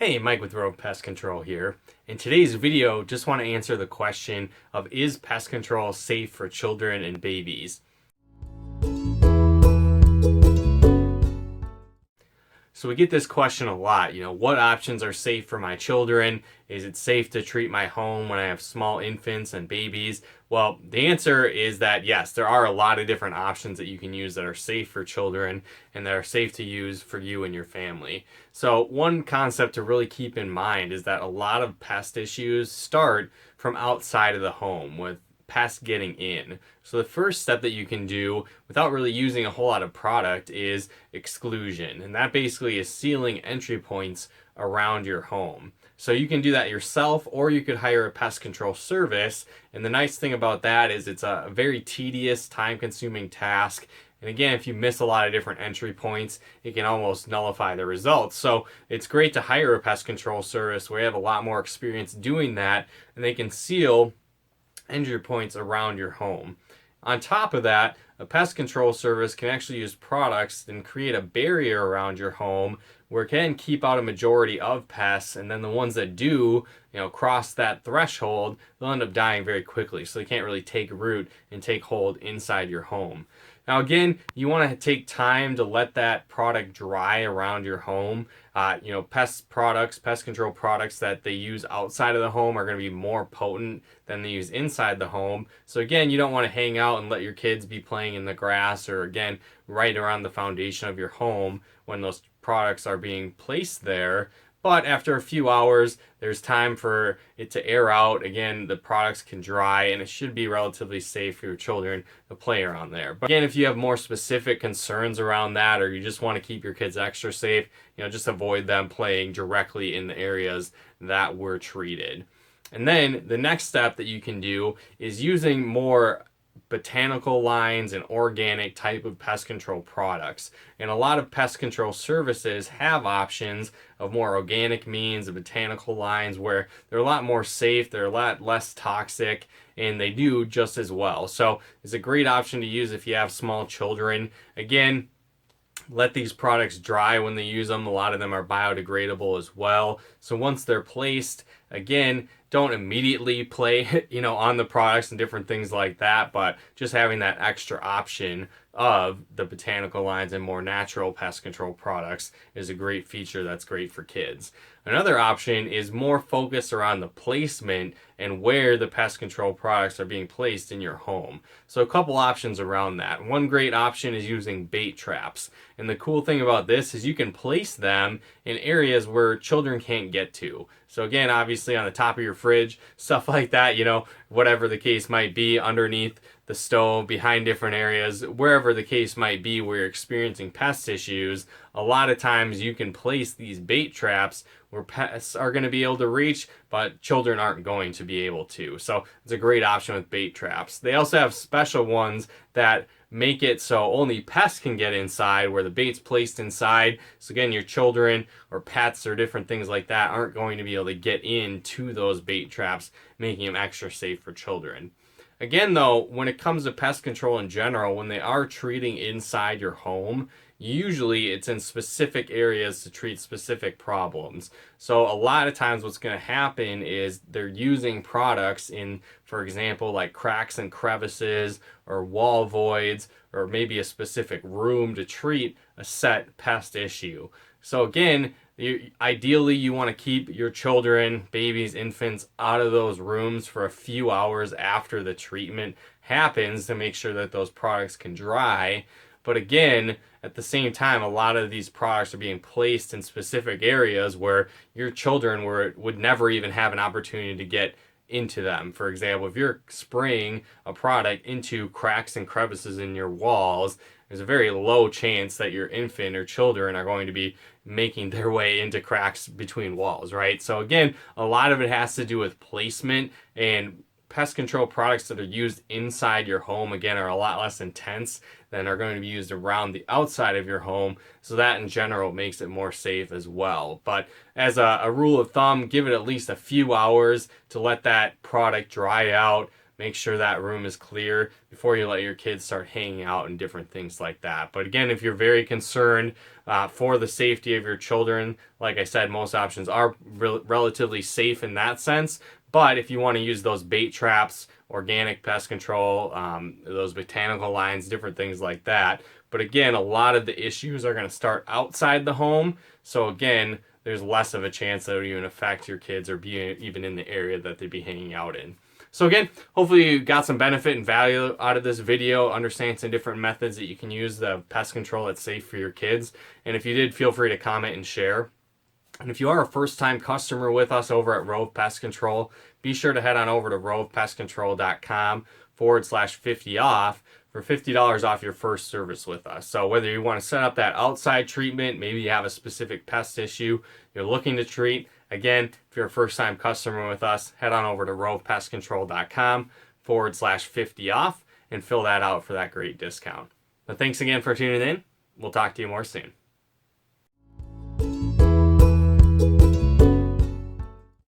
Hey, Mike with Pest Control here. In today's video, just want to answer the question of is pest control safe for children and babies? So we get this question a lot, what options are safe for my children? Is it safe to treat my home when I have small infants and babies? Well, the answer is that yes, there are a lot of different options that you can use that are safe for children and that are safe to use for you and your family. So one concept to really keep in mind is that a lot of pest issues start from outside of the home with pests getting in. So the first step that you can do without really using a whole lot of product is exclusion. And that basically is sealing entry points around your home. So you can do that yourself or you could hire a pest control service. And the nice thing about that is it's a very tedious, time-consuming task. And again, if you miss a lot of different entry points, it can almost nullify the results. So it's great to hire a pest control service where you have a lot more experience doing that and they can seal entry points around your home. On top of that, a pest control service can actually use products and create a barrier around your home where it can keep out a majority of pests, and then the ones that do, cross that threshold, they'll end up dying very quickly. So they can't really take root and take hold inside your home. Now again, you want to take time to let that product dry around your home. Pest control products that they use outside of the home are going to be more potent than they use inside the home. So again, you don't want to hang out and let your kids be playing in the grass or again, right around the foundation of your home when those products are being placed there. But after a few hours, there's time for it to air out. Again, the products can dry and it should be relatively safe for your children to play around there. But again, if you have more specific concerns around that or you just want to keep your kids extra safe, just avoid them playing directly in the areas that were treated. And then the next step that you can do is using more botanical lines and organic type of pest control products. And a lot of pest control services have options of more organic means of botanical lines where they're a lot more safe, they're a lot less toxic, and they do just as well. So it's a great option to use if you have small children. Again, let these products dry when they use them. A lot of them are biodegradable as well. So once they're placed, again, don't immediately play, on the products and different things like that, but just having that extra option of the botanical lines and more natural pest control products is a great feature that's great for kids. Another option is more focused around the placement and where the pest control products are being placed in your home. So a couple options around that. One great option is using bait traps. And the cool thing about this is you can place them in areas where children can't get to. So again, obviously on the top of your fridge, stuff like that, whatever the case might be, underneath the stove, behind different areas, wherever the case might be where you're experiencing pest issues, a lot of times you can place these bait traps where pests are going to be able to reach, but children aren't going to be able to. So it's a great option with bait traps. They also have special ones that make it so only pests can get inside where the bait's placed inside. So again, your children or pets or different things like that aren't going to be able to get into those bait traps, making them extra safe for children. Again, though, when it comes to pest control in general, when they are treating inside your home, usually it's in specific areas to treat specific problems. So a lot of times what's going to happen is they're using products in, for example, like cracks and crevices or wall voids or maybe a specific room to treat a set pest issue. So again, ideally you want to keep your children, babies, infants out of those rooms for a few hours after the treatment happens to make sure that those products can dry. But again, at the same time, a lot of these products are being placed in specific areas where your children would never even have an opportunity to get into them. For example, if you're spraying a product into cracks and crevices in your walls, there's a very low chance that your infant or children are going to be making their way into cracks between walls, right? So again, a lot of it has to do with placement, and pest control products that are used inside your home, again, are a lot less intense than are going to be used around the outside of your home. So that in general makes it more safe as well. But as a rule of thumb, give it at least a few hours to let that product dry out. make sure that room is clear before you let your kids start hanging out and different things like that. But again, if you're very concerned for the safety of your children, like I said, most options are relatively safe in that sense. But if you want to use those bait traps, organic pest control, those botanical lines, different things like that. But again, a lot of the issues are going to start outside the home. So again, there's less of a chance that it would even affect your kids or be even in the area that they'd be hanging out in. So again, hopefully you got some benefit and value out of this video, understand some different methods that you can use the pest control that's safe for your kids. And if you did, feel free to comment and share. And if you are a first-time customer with us over at Rove Pest Control, be sure to head on over to rovepestcontrol.com/50 off for $50 off your first service with us. So whether you want to set up that outside treatment, maybe you have a specific pest issue you're looking to treat, again, if you're a first-time customer with us, head on over to rovepestcontrol.com/50 off and fill that out for that great discount. But thanks again for tuning in. We'll talk to you more soon.